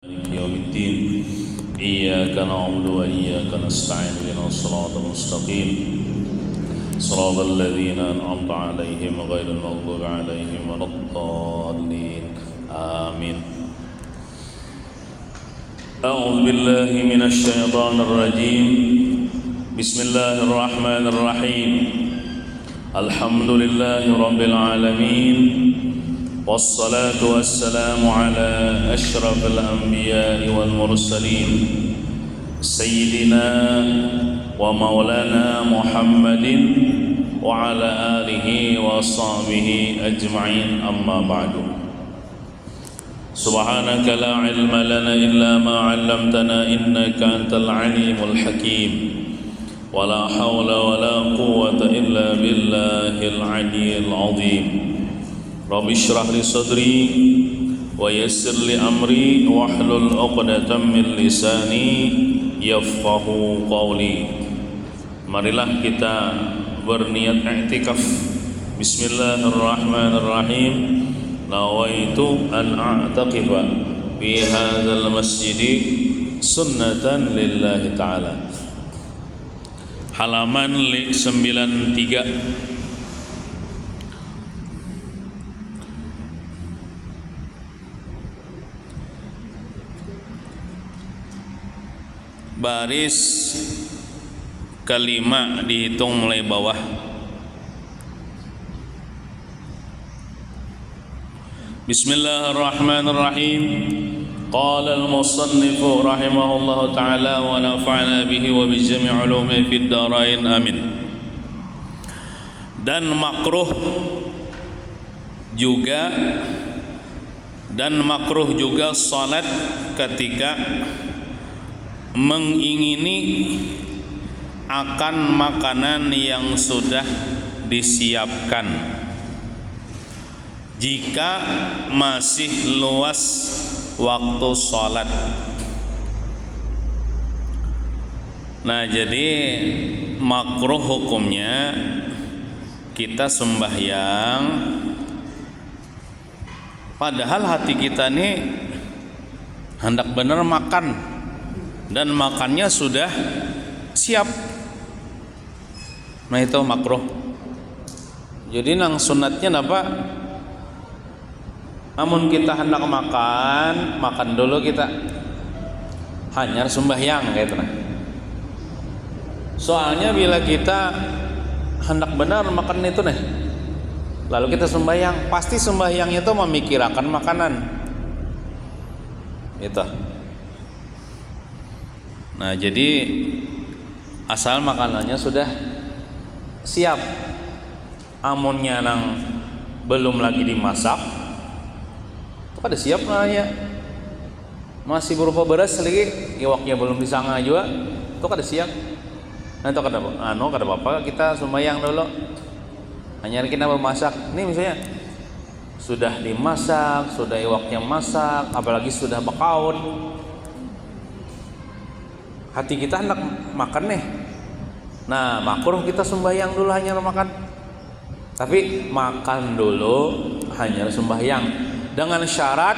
مالك يوم الدين إياك نعبد وإياك نستعين اهدنا الصراط المستقيم صراط الذين أنعمت عليهم غير المغضوب عليهم ولا الضالين آمين. أعوذ بالله من الشيطان الرجيم. بسم الله الرحمن الرحيم. الحمد لله رب العالمين والصلاة والسلام على أشرف الأنبياء والمرسلين سيدنا ومولانا محمد وعلى آله وصحبه أجمعين أما بعد. سبحانك لا علم لنا إلا ما علمتنا إنك أنت العليم الحكيم ولا حول ولا قوة إلا بالله العلي العظيم. رب اشرح لي صدري ويسر لي أمري واحلل عقدة من لساني yafqahu qawli. Marilah kita berniat i'tikaf. Bismillahirrahmanirrahim. Nawaitu an a'taqifa fi hadzal masjidi sunnatan lillahi ta'ala. Halaman 93. Baris kelima dihitung mulai bawah. Bismillahirrahmanirrahim. Qala al-musannif rahimahullahu ta'ala wa nafa'ana bihi wa bi jami' ulumihi fid dharain amin. Dan makruh juga salat ketika mengingini akan makanan yang sudah disiapkan jika masih luas waktu sholat. Nah, jadi makruh hukumnya kita sembahyang padahal hati kita nih hendak benar makan dan makannya sudah siap. Nah, itu makruh. Jadi nang sunatnya apa? Namun kita hendak makan dulu kita hanya sembahyang kayak itu. Soalnya bila kita hendak benar makan itu nih, lalu kita sembahyang, pasti sembahyang itu memikirkan makanan. Itu. Nah, jadi asal makanannya sudah siap, amunnya nang belum lagi dimasak, itu kada siap nanya. Masih berupa beras lagi, iwaknya belum disanga juga, itu kada siap. Nah, itu kada apa-apa kita sembahyang dulu. Hanya kita memasak. Ini misalnya sudah dimasak, sudah iwaknya masak, apalagi sudah bakaut. Hati kita hendak makan nih. Nah, makruh kita sembahyang dulu hanya makan. Tapi makan dulu hanya sembahyang dengan syarat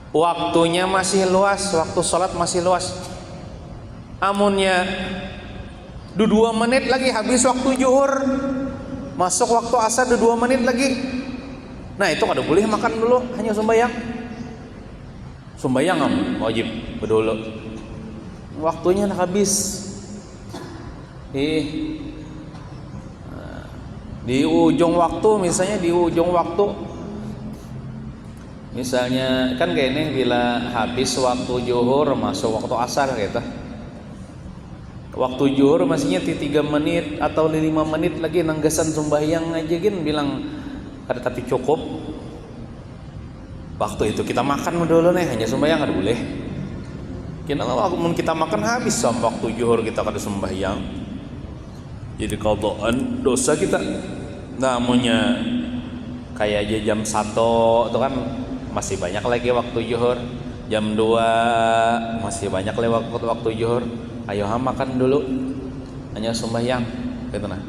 waktunya masih luas, waktu sholat masih luas. Amunnya 2 menit lagi habis waktu zuhur, masuk waktu asar 2 menit lagi. Nah, itu kada boleh makan dulu, hanya sembahyang. Sembahyang wajib berdulu. Waktunya habis. Di ujung waktu, misalnya kan kayak ini, bila habis waktu zuhur masuk waktu asar gitu. Waktu zuhur masihnya 3 menit atau 5 menit lagi nanggasan sembahyang aja gin bilang ada tapi cukup. Waktu itu kita makan dulu nih, hanya sembahyang kada boleh. Kita makan habis sampai waktu zuhur kita kada sembahyang, jadi qadaan dosa kita. Namunnya kayak aja jam 1 itu kan masih banyak lagi waktu zuhur. Jam 2 masih banyak lagi waktu zuhur. Ayo makan dulu, hanya sembahyang gitu nah.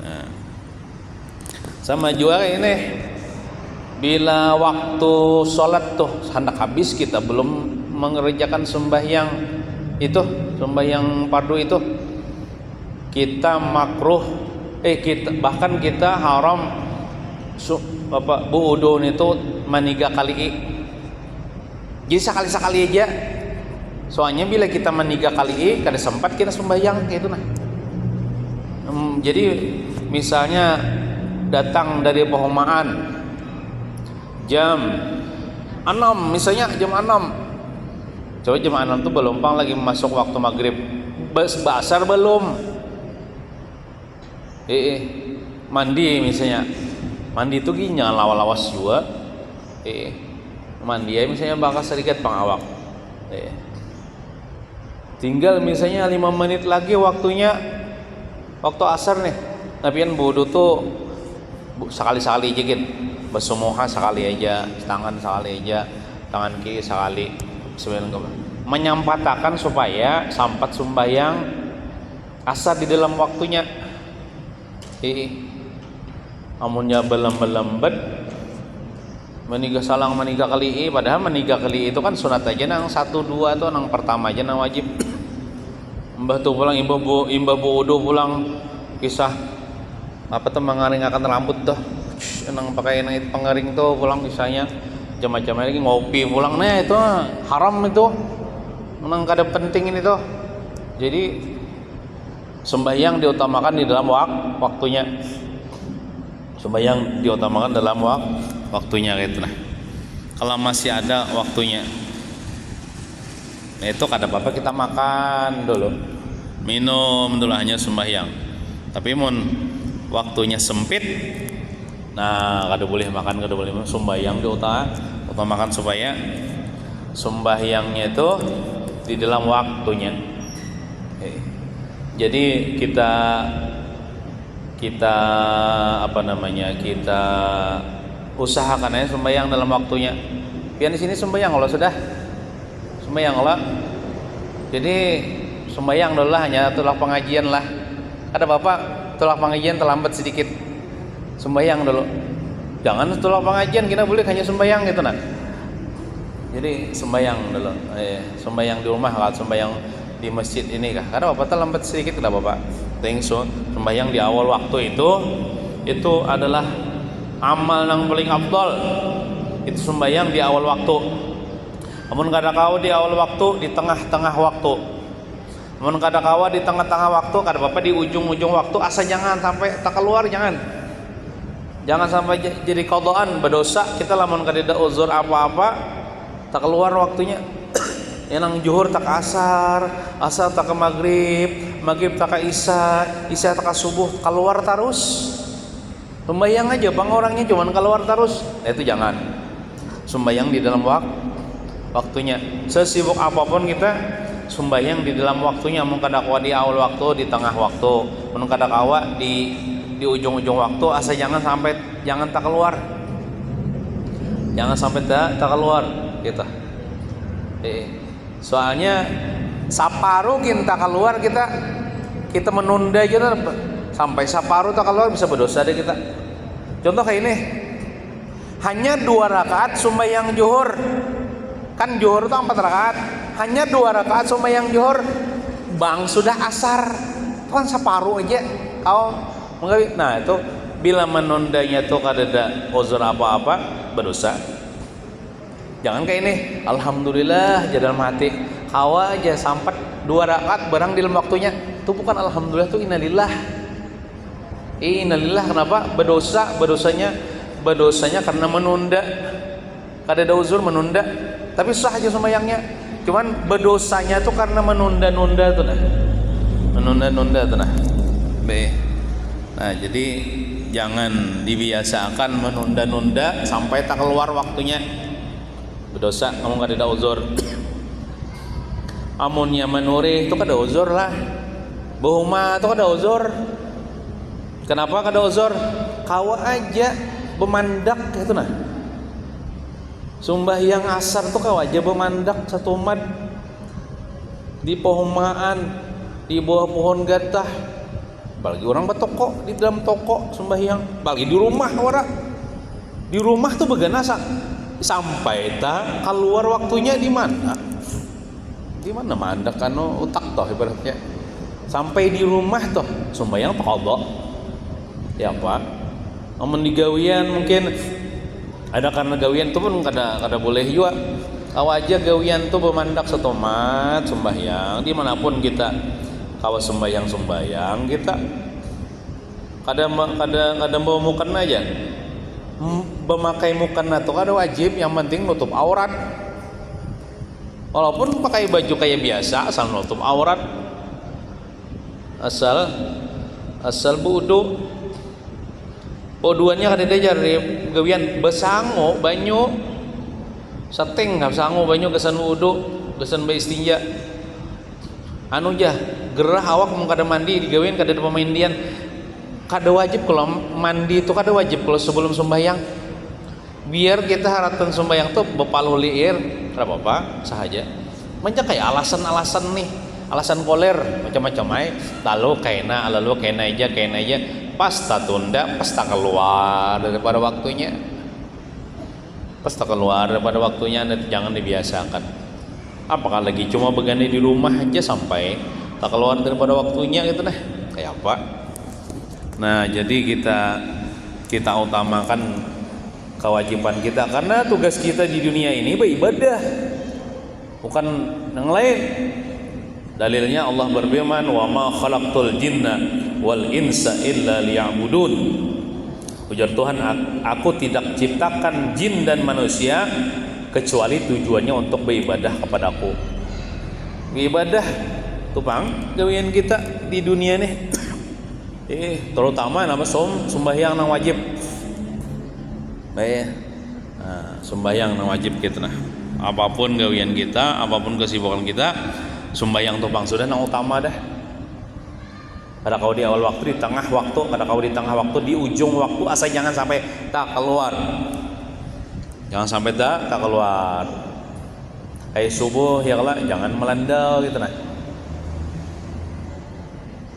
Nah. Sama juga ini bila waktu sholat tuh hendak habis, kita belum mengerjakan sembahyang itu, sembahyang fardu itu, kita makruh, bahkan kita haram buudun itu maniga kali. Jadi sekali-sekali aja. Soalnya bila kita maniga kali, kada sempat kita sembahyang gitu nah. Jadi misalnya datang dari Pohomaan jam 6, misalnya jam 6. Coba jam 6 tuh belompang lagi masuk waktu maghrib. Basar belum. Mandi misalnya. Mandi itu gini jangan lawas-lawas juga. Mandi misalnya bakal sedikit pangawak. Tinggal misalnya 5 menit lagi waktunya, waktu asar nih. Napian wudu tuh sekali-sekali aja gitu. Bersemuha sekali aja, tangan sekali aja, tangan kiri sekali. Menyampatakan supaya sampat sembahyang asar di dalam waktunya. Amunnya belum-belembet meniga salang meniga kali, padahal meniga kali itu kan sunat aja nang 1 2 tuh nang pertama aja nang wajib. Mbah tuh pulang imbah wudu pulang kisah apa tuh mengaring-akan rambut tuh nang pakai nang itu pengering tuh pulang kisahnya macam-macam lagi ngopi pulang, nah itu haram itu nang kada penting ini tuh. Jadi sembahyang diutamakan di dalam waktunya, sembahyang diutamakan dalam waktunya gitu nah. Kalau masih ada waktunya, nah itu kada apa-apa kita makan dulu, minum dulu, hanya sembahyang. Tapi mun waktunya sempit, nah kada boleh makan, kada boleh minum, sembahyang diutamakan supaya sembahyangnya itu di dalam waktunya. Jadi kita usahakan aja sembahyang dalam waktunya. Pian di sini sembahyang kalau sudah sembahyang Allah. Jadi sembahyang dulu lah, hanya tulak pengajian lah. Ada bapak tulak pengajian terlambat sedikit, sembahyang dulu. Jangan tulak pengajian kita boleh hanya sembahyang gitu nah. Jadi sembahyang dulu. Sembahyang di rumah kalau sembahyang di masjid ini kah? Karena bapak terlambat sedikit tidak bapak. So, sembahyang di awal waktu itu adalah amal yang paling afdal. Itu sembahyang di awal waktu. Namun kada kawa di awal waktu, di tengah-tengah waktu. Namun kada kawa di tengah-tengah waktu, kada bapak di ujung-ujung waktu, asal jangan sampai tak keluar, jangan sampai jadi qadaan berdosa kita lamun kada ada uzur apa-apa tak keluar waktunya. Yang zuhur tak asar tak ke maghrib tak ke isya tak ke subuh, keluar terus. Sembahyang aja bang orangnya cuman keluar terus. Nah itu jangan. Sembahyang di dalam waktunya. Sesibuk apapun kita, sembahyang di dalam waktunya. Mun kada kawa di awal waktu, di tengah waktu, mun kada kawa di ujung-ujung waktu, asal jangan tak keluar. Jangan sampai tak keluar gitu. Soalnya saparuh kita keluar, kita menunda aja sampai saparuh tak keluar, bisa berdosa deh kita. Contoh kayak ini, hanya 2 rakaat sembahyang zuhur, kan zuhur itu 4 rakaat, hanya 2 rakaat sembahyang zuhur, bang sudah asar, itu kan separuh aja. Nah itu bila menundanya tuh kada ada uzur apa-apa, berdosa. Jangan kayak ini, alhamdulillah jadal mati, kawa aja sampai 2 rakaat barang di dalam waktunya. Itu bukan alhamdulillah, itu innalillah. Innalillah, kenapa? Berdosanya karena menunda. Kada ada uzur menunda, tapi sah aja sembahyangnya. Cuman berdosanya itu karena menunda-nunda tuh nah. Menunda-nunda tuh nah. Nah, jadi jangan dibiasakan menunda-nunda sampai tak keluar waktunya. Berdosa, kamu kada ada uzur. Amunnya menurih itu kada uzur lah. Bohuma itu kada uzur. Kenapa kada uzur? Kawa aja bemandak gitu nah. Sembahyang asar tuh kawa aja bemandak satu umat di Pohomaan, di bawah pohon gatah. Bagi orang bertoko di dalam toko sembahyang, bagi di rumah orang. Di rumah tuh beganasa sampai ta keluar waktunya di mana? Di mana mandak kanu utak toh ibaratnya. Sampai di rumah toh sembahyang qadha. Ya apa? Amun di gawian mungkin ada karena gawian itu pun kada boleh juga. Aja gawian tuh bemandak setomat sembahyang dimanapun kita kawa sembahyang kita kadang bawa mukena aja memakai mukena tuh kada wajib, yang penting nutup aurat. Walaupun pakai baju kayak biasa asal nutup aurat, asal wudu. Oduannya kada diajar gawian besango banyu setting nggak sangu banyu kesan wudu kesan beistinja anu jah gerah awak mau kada mandi digawein kada ada pemandian. Kada wajib kalau mandi itu kada wajib kalau sebelum sembahyang, biar kita harapkan sembahyang tuh bepaluh liir kada apa-apa sahaja. Macam kayak alasan nih, alasan koler macam-macam lalu kaina aja pas tak tunda pas tak keluar daripada waktunya. Pas tak keluar daripada waktunya jangan dibiasakan. Apakah lagi cuma begani di rumah aja sampai tak keluar daripada waktunya gitu nah. Kayak apa? Nah, jadi kita utamakan kewajiban kita karena tugas kita di dunia ini beribadah. Bukan yang lain. Dalilnya Allah berfirman, "Wa ma khalaqtul jinna wal insa illa liya'budun." Ujar Tuhan, aku tidak ciptakan jin dan manusia kecuali tujuannya untuk beribadah kepadaku. Beribadah tupang gawian kita di dunia nih. Terutama nama sembahyang nang wajib. Baik. Nah, sembahyang nang wajib kita nah. Apapun gawian kita, apapun kesibukan kita, sembahyang tupang sudah nang utama dah. Kada kau di awal waktu, di tengah waktu, kada kau di tengah waktu, di ujung waktu, asal jangan sampai tak keluar. Jangan sampai tak keluar. Kayak subuh ya lah, jangan melandau gitu nah.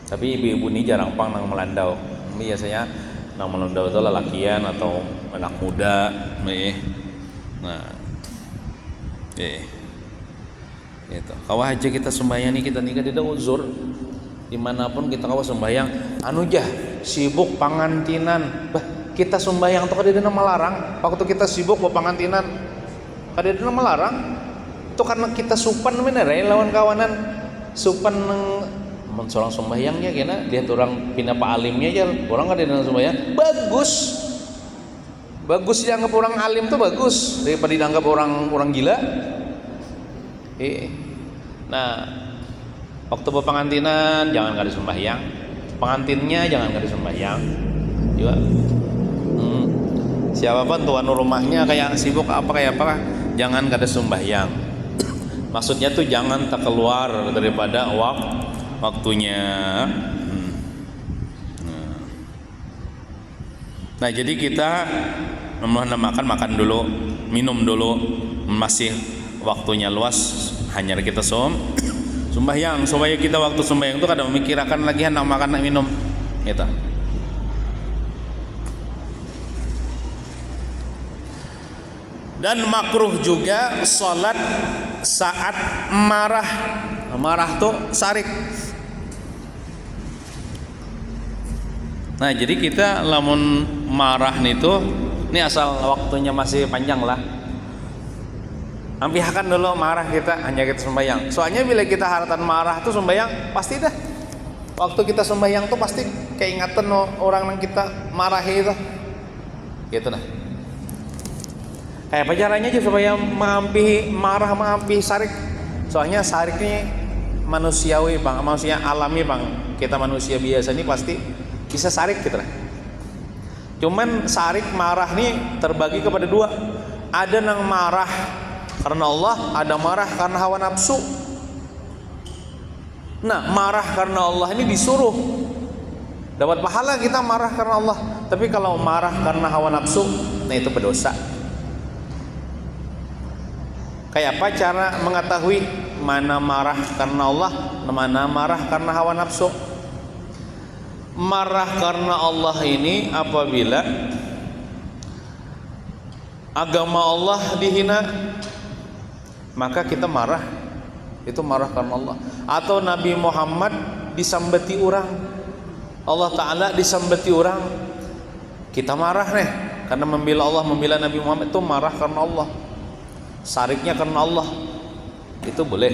Tapi ibu-ibu ini jarang pang nang melandau. Biasanya nang melandau itu lelakian atau anak muda. Nah, gitu. Kawah aja kita sembahyang nih kita nikah tidak uzur. Dimanapun kita kawa sembahyang anu jah sibuk pangantinan kita sembahyang tuh kada ada melarang. Waktu kita sibuk pangantinan kada ada melarang itu karena kita supan bener lawan kawanan supan mun seorang sembahyangnya kena lihat orang pina pak alimnya aja orang kada ada sembahyang bagus dianggap orang alim tuh bagus daripada dianggap orang gila. Nah, waktu pengantinan jangan kada sembahyang, pengantinnya jangan kada sembahyang juga. Siapapun tuan rumahnya kayak sibuk kayak apa jangan kada sembahyang. Maksudnya tuh jangan tak keluar daripada waktunya. Nah, jadi kita makan dulu, minum dulu, masih waktunya luas hanya kita sembahyang supaya kita waktu sembahyang itu kada memikirkan lagi hendak makan nak minum gitu. Dan makruh juga salat saat marah tuh sarik. Nah, jadi kita lamun marah nih tuh ini asal waktunya masih panjang lah. Ampihakan dulu marah kita hanya kita sembahyang. Soalnya bila kita haratan marah tuh sembahyang pasti dah. Waktu kita sembahyang tuh pasti keingatan orang yang kita marahi itu. Gitu nah. Kayak apa caranya aja supaya maampi sarik. Soalnya sarik ini manusiawi bang, manusia alami bang. Kita manusia biasa ini pasti bisa sarik gitu lah. Cuman sarik marah nih terbagi kepada dua. Ada yang marah karena Allah, ada marah karena hawa nafsu. Nah, marah karena Allah ini disuruh dapat pahala kita marah karena Allah. Tapi kalau marah karena hawa nafsu, nah itu berdosa. Kayak apa cara mengetahui mana marah karena Allah, mana marah karena hawa nafsu? Marah karena Allah ini apabila agama Allah dihina, maka kita marah. Itu marah karena Allah. Atau Nabi Muhammad disambeti orang, Allah Ta'ala disambeti orang, kita marah nih karena membela Allah, membela Nabi Muhammad, itu marah karena Allah, sariknya karena Allah, itu boleh,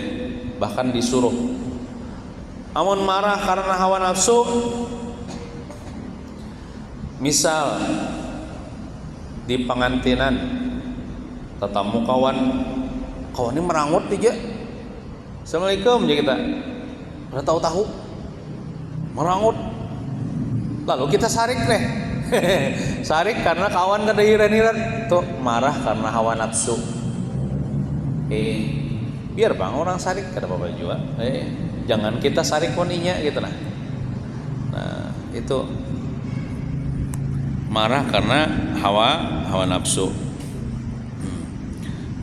bahkan disuruh. Amun marah karena hawa nafsu, misal di pengantinan tetamu kawan ini merangut aja, assalamualaikum aja kita udah tahu merangut, lalu kita sarik nih sarik karena kawan kada hiran-hiran, tuh marah karena hawa nafsu. Biar bang orang sarik kada apa-apa juga, jangan kita sarik koninya gitu. Nah itu marah karena hawa nafsu.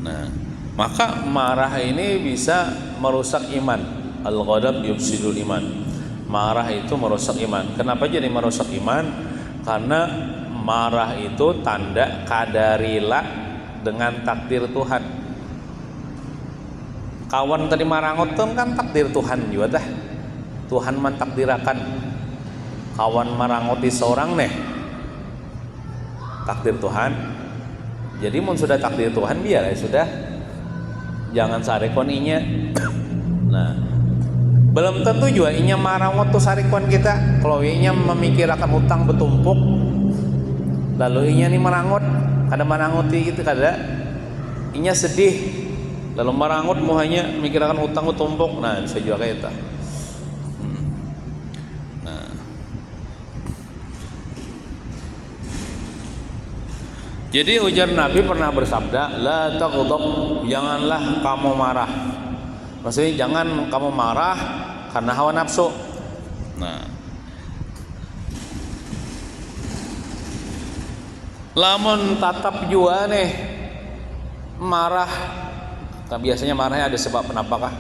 Nah, maka marah ini bisa merusak iman. Al-ghadab yufsidul iman. Marah itu merusak iman. Kenapa jadi merusak iman? Karena marah itu tanda kadarila dengan takdir Tuhan. Kawan tadi marangot tuh kan takdir Tuhan juga dah. Tuhan mentakdirakan. Kawan marangoti seorang nih, takdir Tuhan. Jadi mun sudah takdir Tuhan, biar ya sudah, jangan sarekon inya. Nah, belum tentu juga inya marangot tuh sarekon kita. Kalau inya memikirkan utang bertumpuk, lalu inya nih marangot, kada marangoti gitu kada, inya sedih, lalu marangot mau hanya mikirkan utang bertumpuk. Nah, bisa juga kayak itu. Jadi ujar Nabi pernah bersabda, la taghdab, janganlah kamu marah. Maksudnya jangan kamu marah karena hawa nafsu. Nah, lamun tatap jua nih marah, biasanya marahnya ada sebab kenapakah?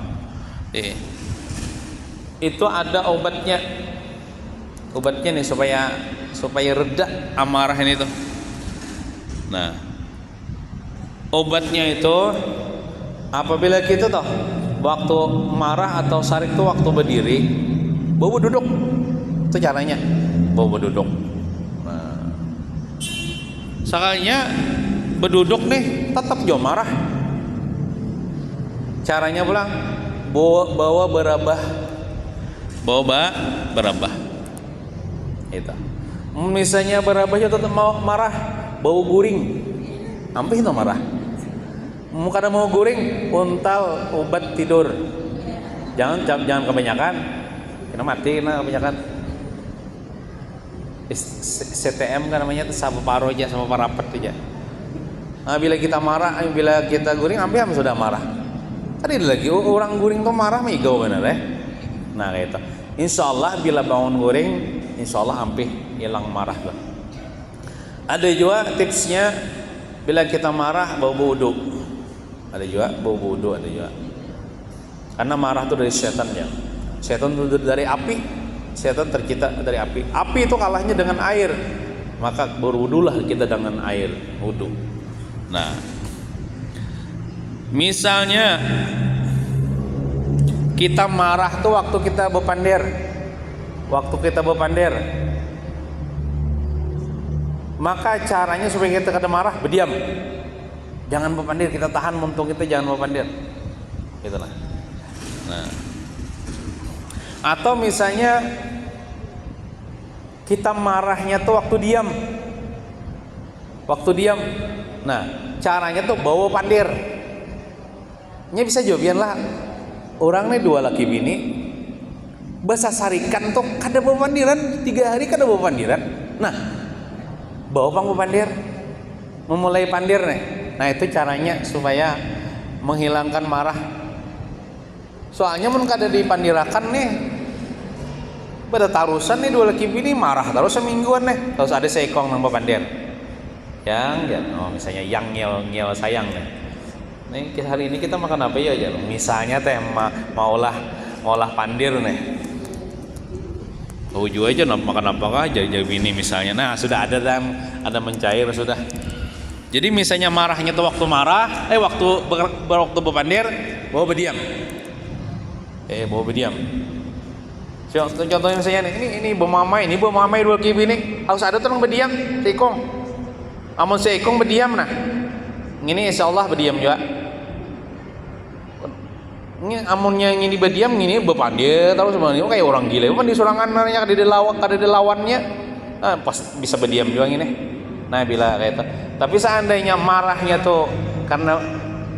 Itu ada obatnya. Obatnya nih supaya reda amarah ini tuh. Nah, obatnya itu apabila kita toh waktu marah atau sarik tuh waktu berdiri, bawa duduk. Itu caranya, bawa duduk. Nah, sekalinya berduduk nih tetap jo marah. Caranya pulang bawa berabah. Bawa berabah. Itu. Misalnya berabahnya tetap mau marah, bau guring, ampih itu marah. Muka ada mau guring, untal obat tidur. Jangan kebanyakan, kena mati kena kebanyakan. CTM kan namanya itu sama paro aja, sama parapat aja. Nah, bila kita marah, bila kita guring, ampih sudah marah. Tadi lagi orang guring tuh marah migau bener ya. Nah kayak itu. Insya Allah bila bangun guring, insya Allah ampih hilang marah lah. Ada juga tipsnya bila kita marah bau wudu. Ada juga bau wudu, ada juga. Karena marah itu dari setan ya. Setan itu dari api. Setan tercipta dari api. Api itu kalahnya dengan air. Maka berwudulah kita dengan air wudu. Nah, misalnya kita marah tuh waktu kita berpandir. Maka caranya supaya kita kada marah, berdiam. Jangan berpandir, kita tahan muntung kita jangan berpandir. Itulah. Nah. Atau misalnya kita marahnya tuh waktu diam. Nah, caranya tuh bawa pandir. Nya bisa jawabianlah. Orang nih dua laki bini bahasa sarikan tuh kada bawa pandiran, 3 hari kada bawa pandiran. Nah, bawa pangku pandir, memulai pandir nih. Nah itu caranya supaya menghilangkan marah. Soalnya mun kada dipandirakan nih, pada tarusan nih dua laki bini marah terus semingguan nih. Terus ada seekong nambah pandir. Misalnya yang ngel sayang nih. Nih hari ini kita makan apa ya? Misalnya teh mau olah pandir nih. Uju aja makan apa aja jadi ini misalnya. Nah sudah ada dan ada mencair sudah. Jadi misalnya marahnya tuh waktu marah, waktu berpandir, bawa berdiam. Bawa berdiam. Contohnya misalnya ini bermamai dua kibi nih, harus ada tuh yang berdiam, seikong. Amun seikong berdiam nah. Ini insyaallah berdiam juga. Ini amunnya ini berdiam ini berpandir terus sebenarnya kayak orang gila. Kan di surangan nanya kada lawannya. Pas bisa berdiam juga ini. Nah bila kayak itu, tapi seandainya marahnya tuh karena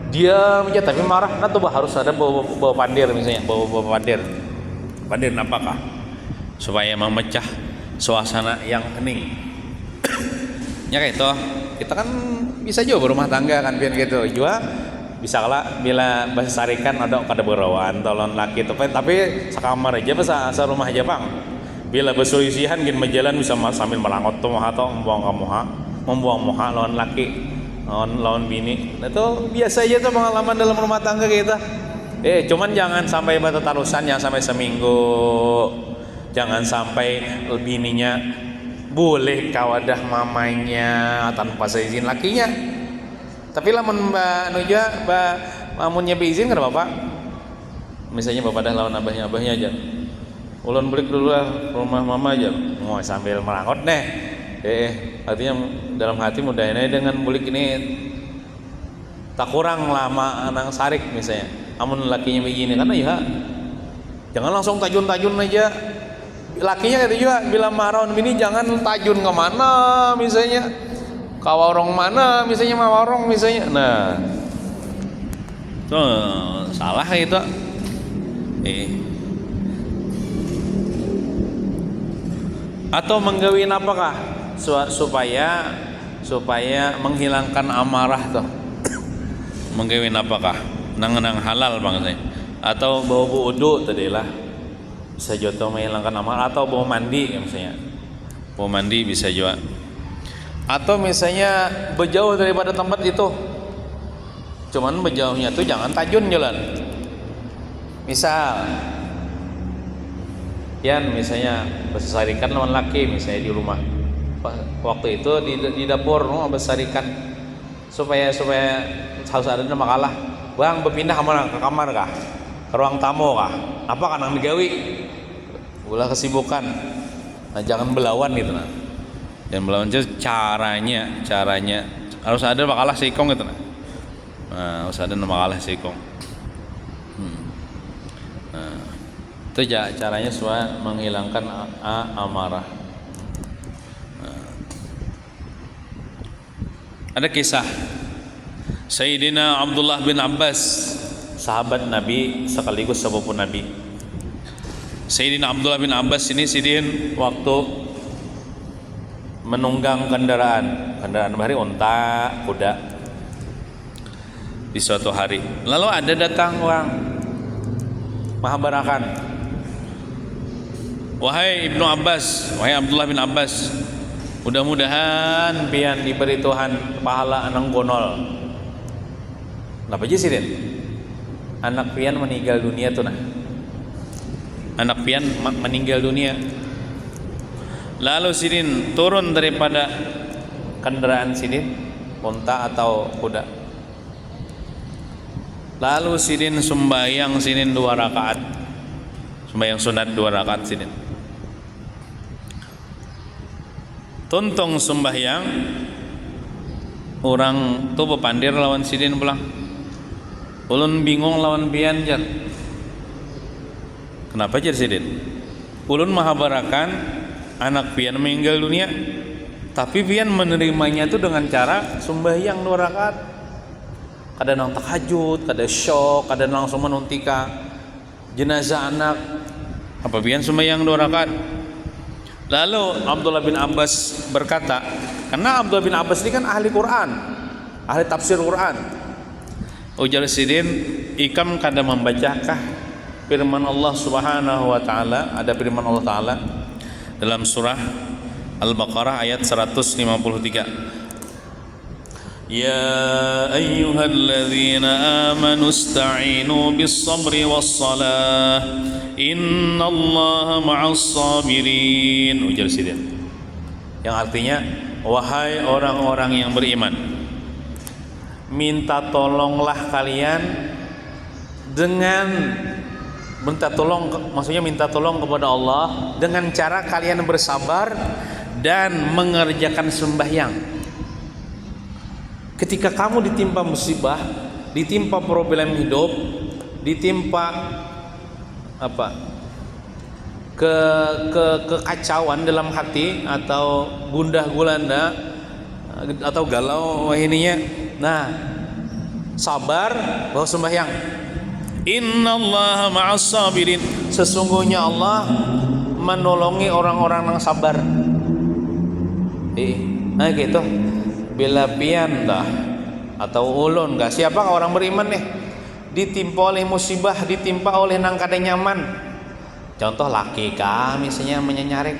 diam aja tapi marah, nah tuh harus ada bawa pandir misalnya, bawa pandir apakah supaya memecah suasana yang hening. Ya kayak itu, kita kan bisa juga berumah tangga kan pian gitu juga bisa lah bila bahasa sarikan ada kada berawan tolong laki itu tapi sekamar aja bahasa rumah aja bang. Bila berselisihan gin berjalan bisa sambil melangot tuh atau membuang moha lawan laki, lawan bini. Itu biasa aja tuh pengalaman dalam rumah tangga kita. Cuman jangan sampai bertarusan, jangan sampai seminggu, jangan sampai bininya boleh kawadah mamanya tanpa seizin lakinya. Tapi lamun mbak Nuja, mbak mamunnya beizin kan bapak. Misalnya bapak dah lawan abahnya aja. Ulun balik dulu lah rumah mama aja, mau sambil merangot deh. Artinya dalam hati mudahnya dengan bulik ini tak kurang lama anak sarik misalnya. Amun lakinya begini karena ya jangan langsung tajun aja. Lakinya kata juga bila marahon bini jangan tajun kemana misalnya, kawarong mana misalnya, mawarong misalnya. Nah, tuh salah itu. Atau menggawin apakah supaya menghilangkan amarah tuh. Menggawin apakah nang halal bang saya, atau bawa wudu tadi lah bisa juga menghilangkan amarah, atau bawa mandi misalnya, bawa mandi bisa juga, atau misalnya berjauh daripada tempat itu, cuman berjauhnya tuh jangan tajun jalan. Misal misalnya bersarikan lawan laki misalnya di rumah, waktu itu di dapur bersarikan supaya harus ada nama kalah bang berpindah ke kamar kah, ke ruang tamu kah, apa kan yang digawi ulah kesibukan. Nah jangan belawan gitu nah, dan belawan itu caranya harus ada makalah seikong gitu nah, harus ada nama kalah seikong. Itu caranya supaya menghilangkan amarah. Ada kisah Sayyidina Abdullah bin Abbas, sahabat Nabi sekaligus sepupu Nabi. Sayyidina Abdullah bin Abbas ini sidin waktu menunggang kendaraan bahari unta, kuda di suatu hari. Lalu ada datang orang mahabarakan, wahai Ibnu Abbas, wahai Abdullah bin Abbas, mudah-mudahan pian diberi Tuhan pahala anang gonol. Kenapa aja sih, anak pian meninggal dunia tuh nah. Anak pian meninggal dunia. Lalu sidin turun daripada kendaraan sidin, unta atau kuda. Lalu sidin sembahyang sidin 2 rakaat. Sembahyang sunat 2 rakaat sidin. Tuntung sembahyang orang tuh bepandir lawan sidin pulang. Ulun bingung lawan pian jar. Kenapa jar sidin? Ulun mahabarakan anak pian meninggal dunia, tapi pian menerimanya itu dengan cara sembahyang 2 rakaat. Kadang nang tahajud, kadang syok, kadang langsung menuntika jenazah anak. Apa pian sembahyang 2 rakaat? Lalu Abdullah bin Abbas berkata, karena Abdullah bin Abbas ini kan ahli Quran, ahli tafsir Quran. Ujar sidin, ikam kada membacakah firman Allah Subhanahu wa taala? Ada firman Allah taala dalam surah Al-Baqarah ayat 153. Ya ayyuhalladzina amanu ista'inu bis-sabri was-salah innallaha ma'as sabirin. Ujar sidin, yang artinya wahai orang-orang yang beriman, minta tolonglah kalian dengan minta tolong, maksudnya minta tolong kepada Allah dengan cara kalian bersabar dan mengerjakan sembahyang. Ketika kamu ditimpa musibah, ditimpa problem hidup, ditimpa kekacauan dalam hati atau gundah gulana atau galau ininya, nah sabar bawa sembahyang. Innallaha ma'as sabirin, sesungguhnya Allah menolongi orang-orang yang sabar. Nah gitu. Bila pian dah atau ulun dah, siapa orang beriman nih ditimpa oleh musibah, ditimpa oleh nang kada nyaman. Contoh laki kah misalnya menyenyarik,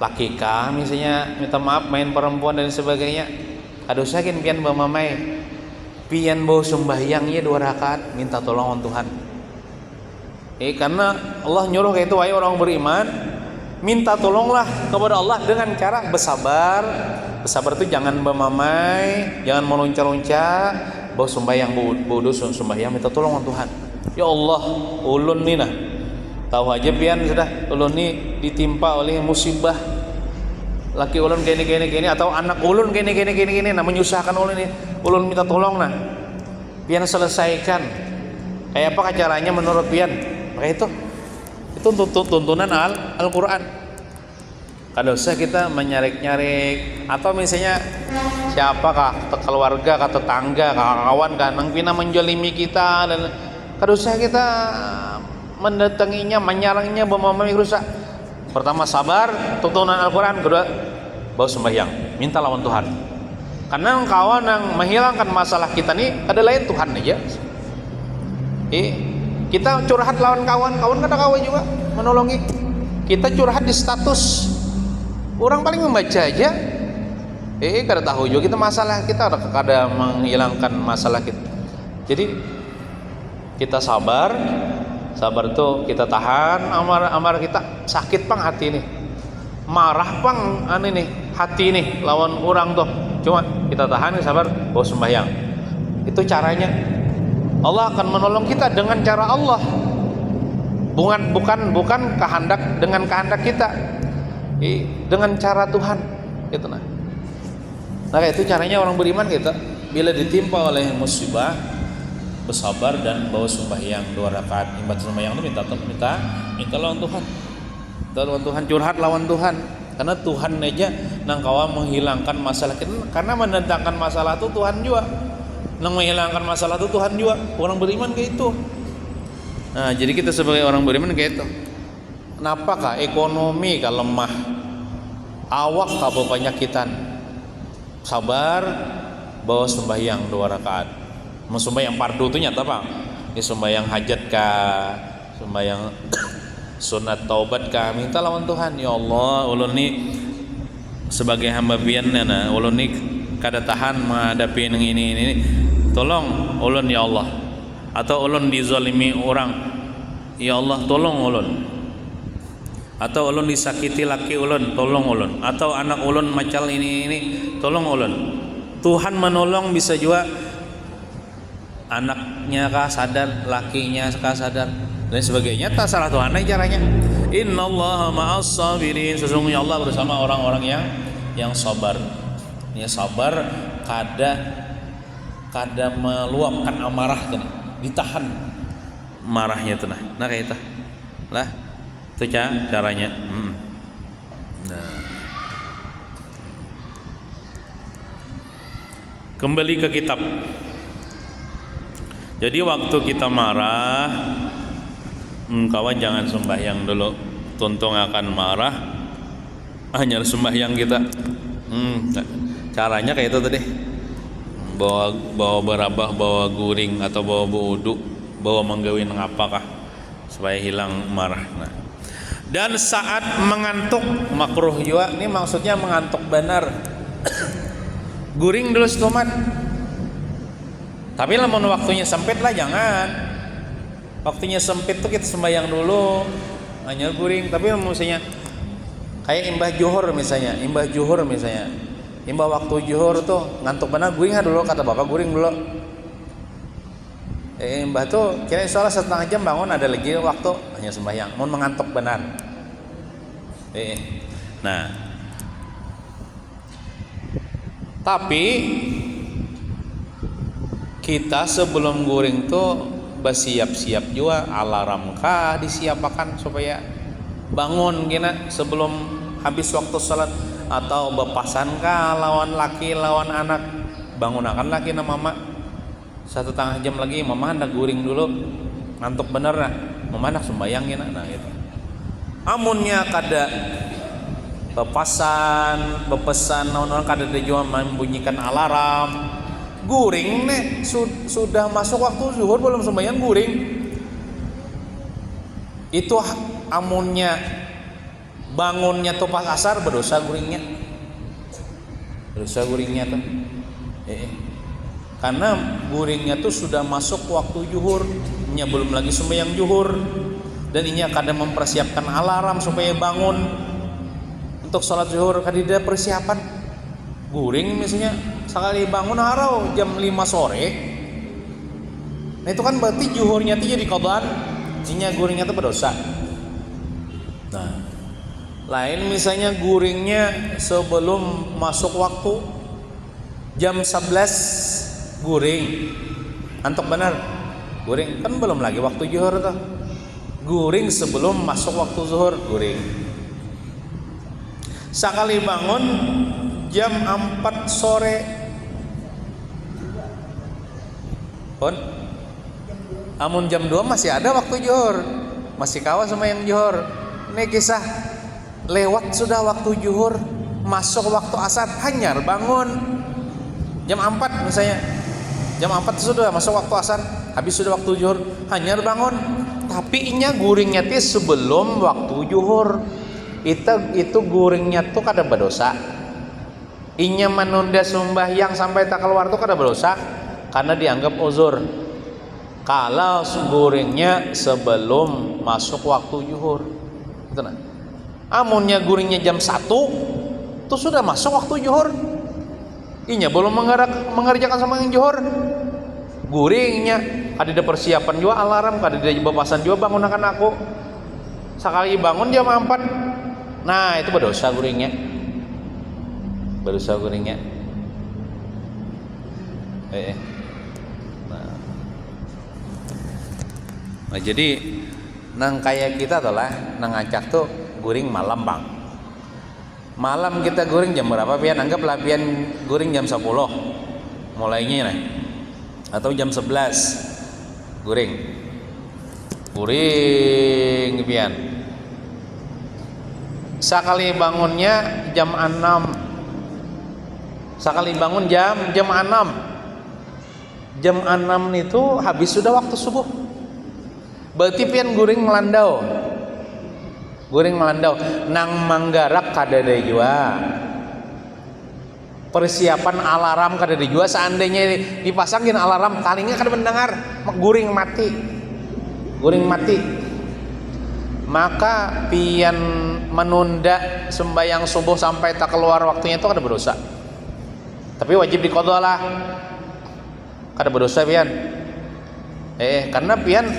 laki kah misalnya minta maaf main perempuan dan sebagainya. Aduh sakin pian bamamai, pian bawa sembahyangnya 2 rakaat minta tolong Tuhan. Karena Allah nyuruh kayak itu, ayo orang beriman minta tolonglah kepada Allah dengan cara bersabar. Bersabar itu jangan bamamai, jangan meloncat-loncat, bawa sembahyang bodoh sembahyang minta tolong Tuhan. Ya Allah, ulun nih nah, tahu aja pian sudah ulun nih ditimpa oleh musibah, laki ulun gini atau anak ulun gini nah menyusahkan ulun nih, ulun minta tolong nah pian selesaikan. Kayak apa caranya menurut pian? Maka itu tuntunan Al-Quran. Kada usah kita menyarik-nyarik, atau misalnya siapakah keluarga, kah tetangga, kah kawan, kah nang pina menjolimi kita, dan kada usah kita mendatanginya, menyarangnya, memamai rusak. Pertama sabar, tuntunan Al-Quran. Kedua bawa sembahyang, minta lawan Tuhan. Karena kawan yang menghilangkan masalah kita nih ada lain Tuhan aja. Kita curhat lawan kawan kada kawan juga menolongi. Kita curhat di status, orang paling membaca aja. Kada tahu juga kita masalah kita, kada menghilangkan masalah kita. Jadi kita sabar tuh kita tahan amar kita, sakit pang hati nih, marah pang nih hati nih lawan orang tuh, cuma kita tahan sabar bawa sembahyang. Itu caranya. Allah akan menolong kita dengan cara Allah, bukan kehendak dengan kehendak kita, dengan cara Tuhan gitu nah. Nah itu caranya orang beriman kita bila ditimpa oleh musibah bersabar dan bawa sembahyang 2 rakaat. Ibadah sembahyang itu minta lawan Tuhan. Lawan Tuhan, curhat lawan Tuhan. Karena Tuhan aja nang kawa menghilangkan masalah kita. Karena mendatangkan masalah itu Tuhan juga. Nang menghilangkan masalah itu Tuhan juga. Orang beriman kayak itu. Nah, jadi kita sebagai orang beriman kayak itu. Kenapakah ekonomi kah lemah? Awak kah penyakitan? Sabar, bawa sembahyang 2 rakaat. Mau sembahyang fardu itu nyata Bang. Ini sembahyang hajat kah, sembahyang sunat taubat kah, minta lawan Tuhan. Ya Allah, ulun ni sebagai hamba pian nah, ulun ni kada tahan menghadapi yang ini. Tolong ulun ya Allah. Atau ulun dizalimi orang, ya Allah tolong ulun. Atau ulun disakiti laki ulun, tolong ulun. Atau anak ulun macal ini, tolong ulun. Tuhan menolong bisa juga anaknya kah sadar, lakinya kah sadar dan sebagainya. Tak salah Tuhan aja caranya. Innallaha ma'as sabirin, sesungguhnya Allah bersama orang-orang yang sabar. Ya sabar kada meluapkan amarah tadi, ditahan marahnya tuh nah kayak itu lah, itu caranya. Nah, kembali ke kitab. Jadi waktu kita marah, kawan jangan sembahyang dulu, tuntung akan marah hanya sembahyang kita. Caranya kayak itu tadi, bawa berabah, bawa guring atau bawa wudu, bawa menggawin apakah supaya hilang marah. Nah, dan saat mengantuk makruh juga, ini maksudnya mengantuk benar. Guring dulu stomat. Tapi lamun waktunya sempit lah jangan. Waktunya sempit tuh kita sembahyang dulu, hanya guring. Tapi misalnya kayak imbah juhur misalnya, Imba waktu zuhur tuh ngantuk benar, guring dulu kata bapak, guring dulu. Mbah tuh kira sholat setengah jam bangun, ada lagi waktu hanya sembahyang. Mau mengantuk benar. Nah, tapi kita sebelum guring tuh bersiap-siap juga, alarm kah disiapkan supaya bangun gina sebelum habis waktu sholat, atau bepasan kah lawan laki lawan anak, bangunakan laki na mama 1,5 jam lagi mama hendak guring dulu, ngantuk bener nah mama hendak sembayang gina. Nah gitu. Amunnya kada bepesan naon-naon, kada ada juga membunyikan alarm, guring nih sudah masuk waktu zuhur belum sembahyang guring, itu amunnya bangunnya tuh pas asar, berdosa guringnya tuh. Karena guringnya tuh sudah masuk waktu zuhur, nya belum lagi sembahyang zuhur, dan ini kadang mempersiapkan alarm supaya bangun untuk sholat zuhur, kadida persiapan guring misalnya sekali bangun harau jam 5 sore. Nah itu kan berarti zuhurnya tuh jadi qadaan, ini guringnya tuh berdosa. Nah, lain misalnya guringnya sebelum masuk waktu jam 11 guring, antuk benar guring, kan belum lagi waktu zuhur tuh, guring sebelum masuk waktu zuhur guring. Sekali bangun jam 4 sore pun, amun jam 2 masih ada waktu zuhur, masih kawan sama yang zuhur. Ini kisah lewat sudah waktu zuhur, masuk waktu asar, hanyar bangun jam 4 misalnya, jam 4 sudah masuk waktu asar, habis sudah waktu zuhur, hanyar bangun. Tapi inya guringnya ti sebelum waktu zuhur, itu guringnya tuh kada berdosa. Inya menunda sembahyang sampai tak keluar tuh kada berdosa, karena dianggap uzur. Kalau guringnya sebelum masuk waktu zuhur, itu nah. Amunnya guringnya jam 1 tuh sudah masuk waktu zuhur, inya belum mengerjakan sama yang zuhur, guringnya kada ada persiapan juga alarm, kada ada bebasan juga bangunakan aku, sekali bangun jam 4, nah itu berdosa guringnya, Nah jadi nang kayak kita tuh lah, nang acak tuh guring malam bang. Malam kita guring jam berapa pian? Anggaplah pian guring jam 10 mulainya nih, atau jam 11 guring pian. Sekali bangunnya jam 6, sekali bangun jam 6, jam 6 itu habis sudah waktu subuh, berarti pian guring melandau nang manggarak kadada jua, persiapan alarm kadada jua. Seandainya dipasangin alarm talingnya kada mendengar, guring mati, maka pian menunda sembahyang subuh sampai tak keluar waktunya itu kada berdosa, tapi wajib diqadha lah, kada berdosa pian. Karena pian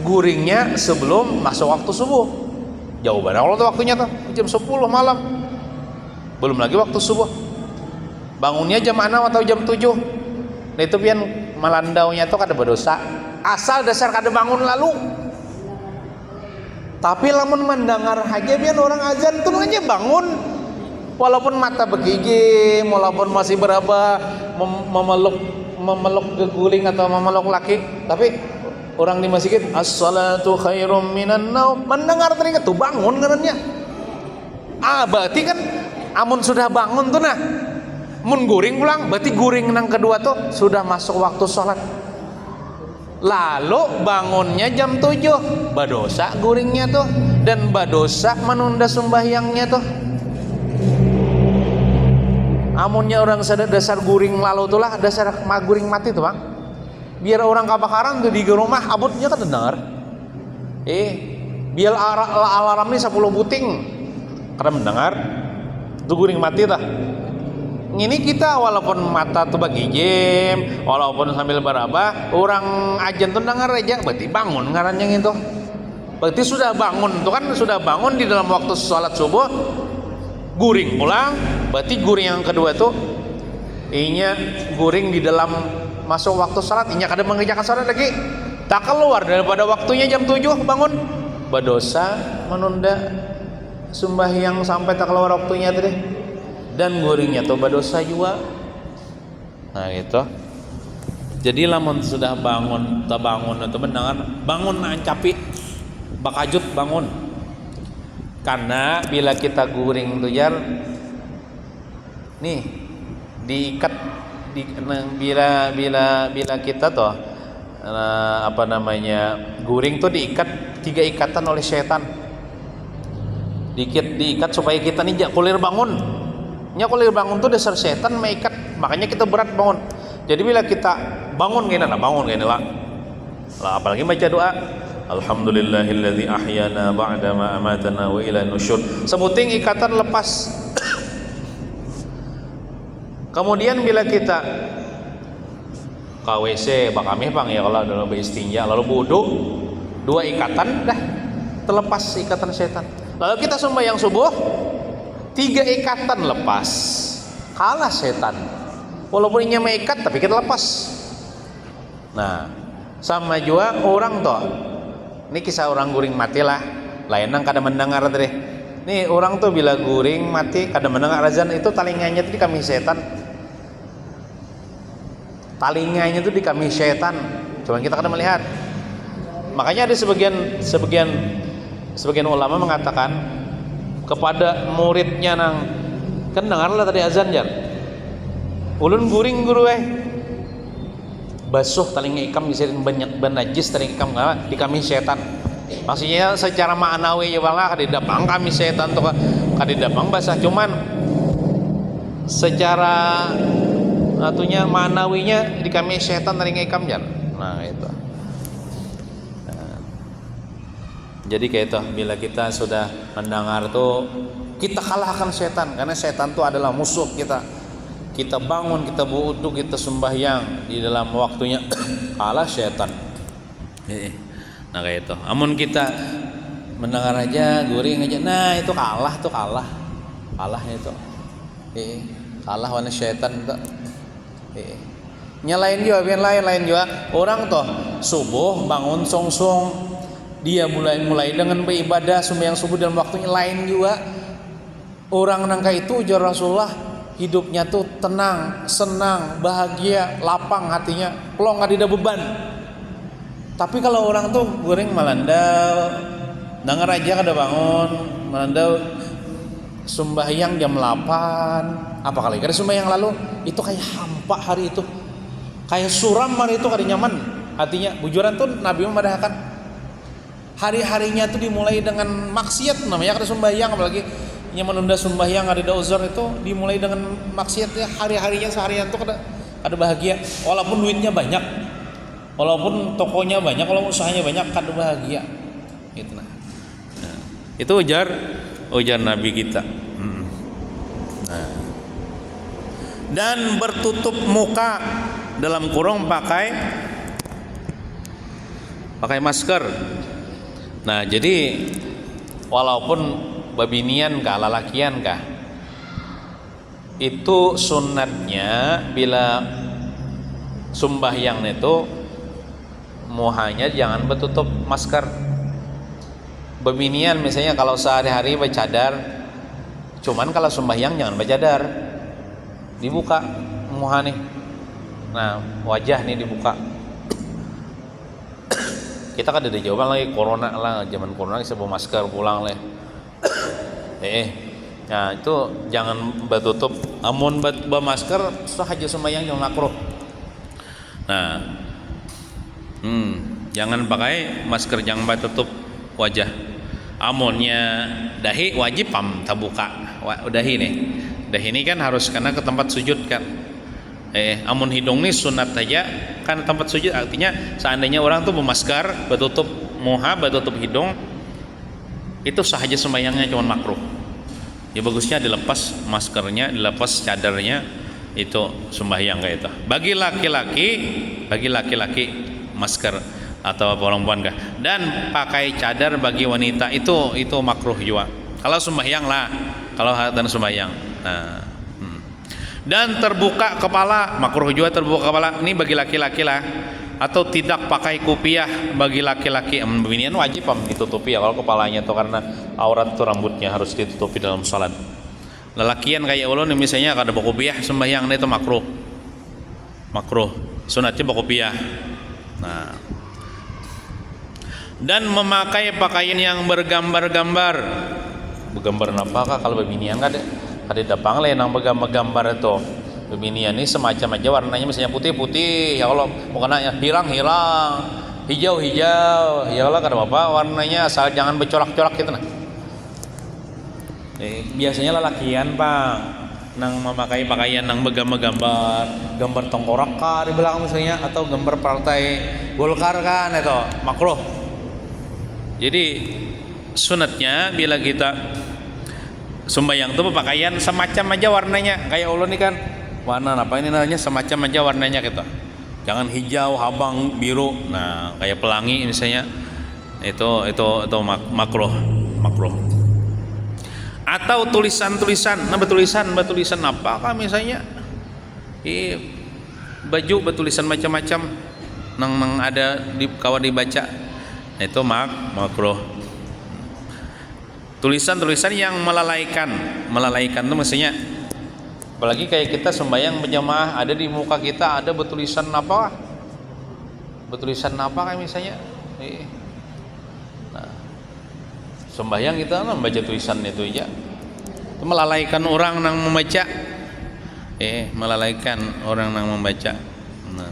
guringnya sebelum masuk waktu subuh, jauh banget kalau tuh waktunya tuh jam 10 malam, belum lagi waktu subuh, bangunnya jam 6 atau jam 7. Nah itu pian melandaunya tuh kada berdosa, asal dasar kada bangun lalu. Tapi lamun mendengar aja pian orang azan tuh aja bangun, walaupun mata begigi, walaupun masih beraba memeluk geguling atau memeluk laki, tapi orang di masjid as-salatu khairum minan naum, mendengar teringat tuh bangun karena berarti kan amun sudah bangun tuh nah mun guring pulang, berarti guring nang kedua tuh sudah masuk waktu sholat, lalu bangunnya jam 7, badosa guringnya tuh, dan badosa menunda sembahyangnya tuh. Amunnya orang sadar dasar guring lalu tuh lah, dasar guring mati tuh bang, biar orang kebakaran tuh di rumah abutnya kan dengar, biar alarm ini 10 puting kada mendengar tuh guring mati tah. Ini kita walaupun mata tuh bagi game, walaupun sambil berabah, orang ajan tuh dengar aja, berarti bangun ngarannya itu. Berarti sudah bangun, tuh kan sudah bangun di dalam waktu sholat subuh, guring pulang, berarti guring yang kedua tuh, inya guring di dalam masuk waktu sholat, inya kada mengerjakan sholat lagi, tak keluar daripada waktunya jam 7 bangun, berdosa menunda sembahyang sampai tak keluar waktunya tadi. Dan guringnya tuh berdosa juga. Nah gitu. Jadi lamun sudah bangun, tak bangun itu mendengar bangun ancapi, bakajut bangun. Karena bila kita guring tuh jar, nih diikat, bila kita tuh guring tuh diikat 3 ikatan oleh setan. Diikat supaya kita nih kulir bangun. Kulir bangun tuh dasar setan meikat, makanya kita berat bangun. Jadi bila kita bangun gini lah, apalagi baca doa, alhamdulillahilladzi ahyana ba'da ma amatana wa ila nusyur. Sebuting ikatan lepas. Kemudian bila kita KWC bakami bang ya, kalau dalam beristinja lalu wudu, 2 ikatan dah terlepas ikatan setan. Lalu kita sembahyang subuh, 3 ikatan lepas, kalah setan. Walaupun inya meikat tapi kita lepas. Nah, sama juga orang tuh. Ini kisah orang guring mati lah. Lain nang kada mendengar tadi. Nih orang tuh bila guring mati kada mendengar azan itu talinganya tuh di kami setan. Talinganya tuh di kami setan. Cuma kita kada melihat. Makanya ada sebagian ulama mengatakan kepada muridnya nang kan dengarlah tadi azan jar, ulun guring guru basuh taling ikam disirin banyak najis taling ikam di kami setan. Maksudnya secara ma'nawi ya bala kadidapang kami setan tuh kadidapang basah, cuman secara atunya ma'nawinya di kami setan taling ikam jar. Nah itu. Jadi kayak itu, bila kita sudah mendengar tuh, kita kalahkan setan, karena setan tuh adalah musuh kita. Kita bangun, kita wudu, kita sembahyang di dalam waktunya, kalah setan. Nah kayak itu. Amun kita mendengar aja, guring aja, nah itu kalah itu. Kalah warna setan itu. Nyalain juga, biar lain juga. Orang tuh subuh bangun song-song, dia mulai dengan beribadah sembahyang subuh dalam waktunya, lain juga orang nangka itu ujar Rasulullah hidupnya tuh tenang, senang, bahagia, lapang hatinya, plong ada beban. Tapi kalau orang tuh goreng melandau, dengar aja kada bangun, melandau sembahyang jam 8, apa kali kada sembahyang lalu itu kayak hampa hari itu, kayak suram hari itu kada nyaman hatinya. Bujuran tuh Nabi memadahkan hari-harinya tuh dimulai dengan maksiat, namanya kada sembahyang, apalagi yang menunda sembahyang ada uzur itu dimulai dengan maksiat ya. Hari-harinya seharian tuh kada bahagia, walaupun duitnya banyak, walaupun tokonya banyak, walaupun usahanya banyak, kada bahagia gitu. Nah, itu ujar Nabi kita. Nah. Dan bertutup muka dalam kurung pakai masker. Nah jadi walaupun babinian kah, lalakian kah, itu sunatnya bila sembahyang itu muhanya jangan bertutup masker. Babinian misalnya kalau sehari-hari bercadar, cuman kalau sembahyang jangan bercadar, dibuka muha nih. Nah wajah nih dibuka. Kita kan ada jawaban lagi corona lah, zaman corona kita bawa masker pulang lah. Nah itu jangan bertutup. Amun bawa masker sahaja sembahyang yang makruh. Nah, jangan pakai masker yang bertutup wajah. Amunnya dahi wajib tabuka. Dahi nih, dahi ini kan harus karena ke tempat sujud kan. Amun hidung nih sunat saja kan tempat sujud, artinya seandainya orang tuh bermasker, bertutup muha, bertutup hidung, itu sahaja sembahyangnya cuma makruh. Ya bagusnya dilepas maskernya, dilepas cadarnya, Itu sembahyang kayak itu. Bagi laki-laki masker atau perempuan kah. Dan pakai cadar bagi wanita itu makruh juga. Kalau sembahyang lah, kalau dan sembahyang. Nah, dan terbuka kepala makruh juga, terbuka kepala ini bagi laki-laki lah. Atau tidak pakai kupiah bagi laki-laki. Beginian wajib ditutupi ya kalau kepalanya itu, karena aurat itu rambutnya harus ditutupi dalam salat. Lelakian kayak ulun misalnya kada berkopiah sembahyang itu makruh. Sunatnya berkopiah. Nah. Dan memakai pakaian yang bergambar-gambar. Bergambar apakah kalau beginian kada dapang lah yang bergambar-gambar itu. Beginian ini semacam aja warnanya misalnya putih-putih, ya Allah bukannya hilang-hilang, hijau-hijau, ya Allah kada apa warnanya asal jangan bercorak-corak gitu nah. Biasanya lelakian Bang nang memakai pakaian nang bergambar-gambar, gambar tengkorak kah di belakang misalnya, atau gambar partai Golkar kan, itu makruh. Jadi sunatnya bila kita sembahyang itu berpakaian semacam aja warnanya, kayak Allah nih kan warna apa ini namanya, semacam aja warnanya gitu. Jangan hijau, habang, biru. Nah, kayak pelangi misalnya. Itu makruh. Atau tulisan-tulisan, bertulisan apakah misalnya baju bertulisan macam-macam nang ada di kawan dibaca, itu makruh. Tulisan-tulisan yang melalaikan itu maksudnya, apalagi kayak kita sembahyang berjamaah ada di muka kita ada bertulisan apa kayak misalnya sembahyang kita membaca tulisan itu aja, itu melalaikan orang yang membaca, Nah.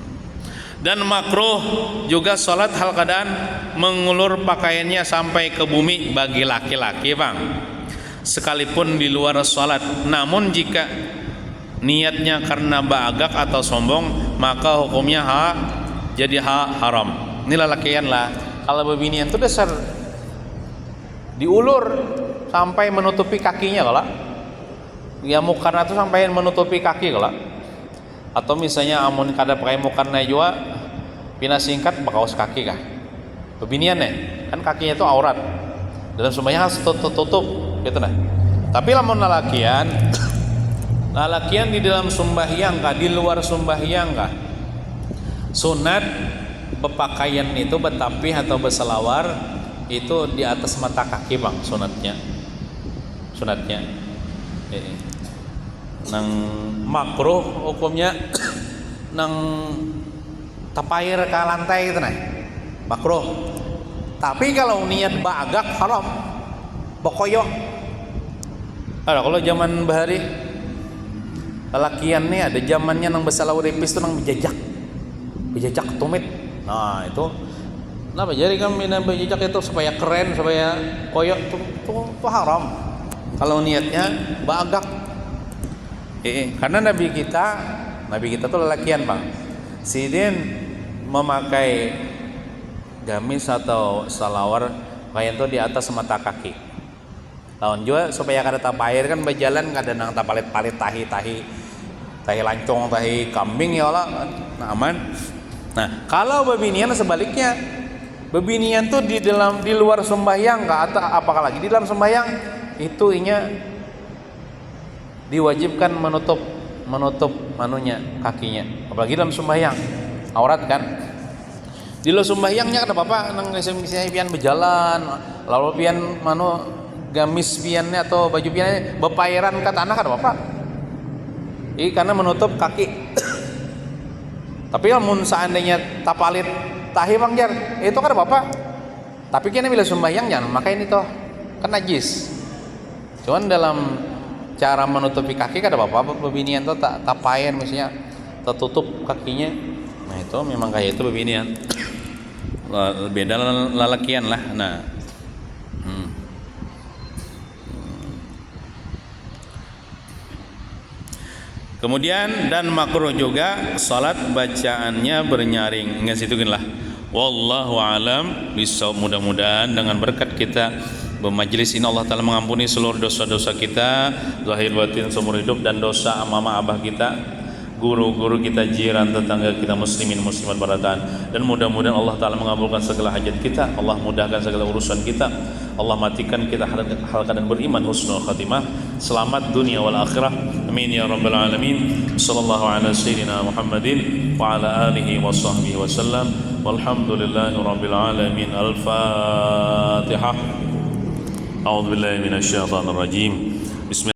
Dan makruh juga salat hal keadaan mengulur pakaiannya sampai ke bumi bagi laki-laki Bang, sekalipun di luar salat. Namun jika niatnya karena bagak atau sombong, maka hukumnya jadi haram. Ini lelakian lah. Kalau beginian itu dasar diulur sampai menutupi kakinya kalau ya mukana itu sampai menutupi kaki kalau, atau misalnya amun kada pakai mukana juga pina singkat bakaus kaki kah beginian kan kakinya itu aurat dalam sembahyang harus tutup gitu nah. Tapi lamun lalakian di dalam sembahyang kah, di luar sembahyang kah, sunat berpakaian itu bertapih atau berselawar itu di atas mata kaki Bang, sunatnya nang makruh hukumnya nang tapair ke lantai gitu nah, makruh. Tapi kalau niat bagak haram, bokoyo. Kalau zaman bahari lelakian nih ada zamannya nang berselawar ipis tuh nang bejajak tumit. Nah itu kenapa jadi kami berjejak itu supaya keren, supaya koyok itu haram kalau niatnya bagak. Karena Nabi kita tuh lelakian Bang, sidin memakai gamis atau salawar kayak itu di atas mata kaki. Lawan juga supaya kada tapair kan berjalan kada nang tapalit-palit tahi lancong, tahi kambing ya Allah, nah, aman. Nah kalau bebinian sebaliknya, bebinian tuh di luar sembahyang atau apakah lagi di dalam sembahyang itu diwajibkan menutup manunya kakinya, apalagi dalam sembahyang aurat kan. Di luar sembahyangnya kada apa-apa nang misalnya pian berjalan lalu pian gamis piannya atau baju piannya bepairan ke tanah kada apa-apa. Karena menutup kaki. Tapi lamun seandainya tapalit tahi Bang Jar, itu kan apa-apa. Tapi kena bila sembahyang jangan maka ini toh kan najis. Cuman dalam cara menutupi kaki kan ada apa-apa, bebinian tuh tak tapain misalnya tertutup kakinya. Nah itu memang kayak itu bebinian. Beda lelakian lah. Nah. Kemudian dan makruh juga salat bacaannya bernyaring. Ingat situ kan lah. Wallahu alam bisawab. Mudah-mudahan dengan berkat kita bermajlis ini Allah Ta'ala mengampuni seluruh dosa-dosa kita, zahir batin seumur hidup, dan dosa mama abah kita. guru-guru kita, jiran, tetangga kita, muslimin muslimat baradaan, dan mudah-mudahan Allah Ta'ala mengabulkan segala hajat kita, Allah mudahkan segala urusan kita, Allah matikan kita hal keadaan beriman, husnul khatimah, selamat dunia wal akhirah, amin ya rabbal alamin. Sallallahu ala sayyidina Muhammadin wa ala alihi wa sahbihi wa sallam, walhamdulillahi rabbil alamin. Al-Fatihah. A'udzu billahi minasy syaithanir rajim. Bismillah.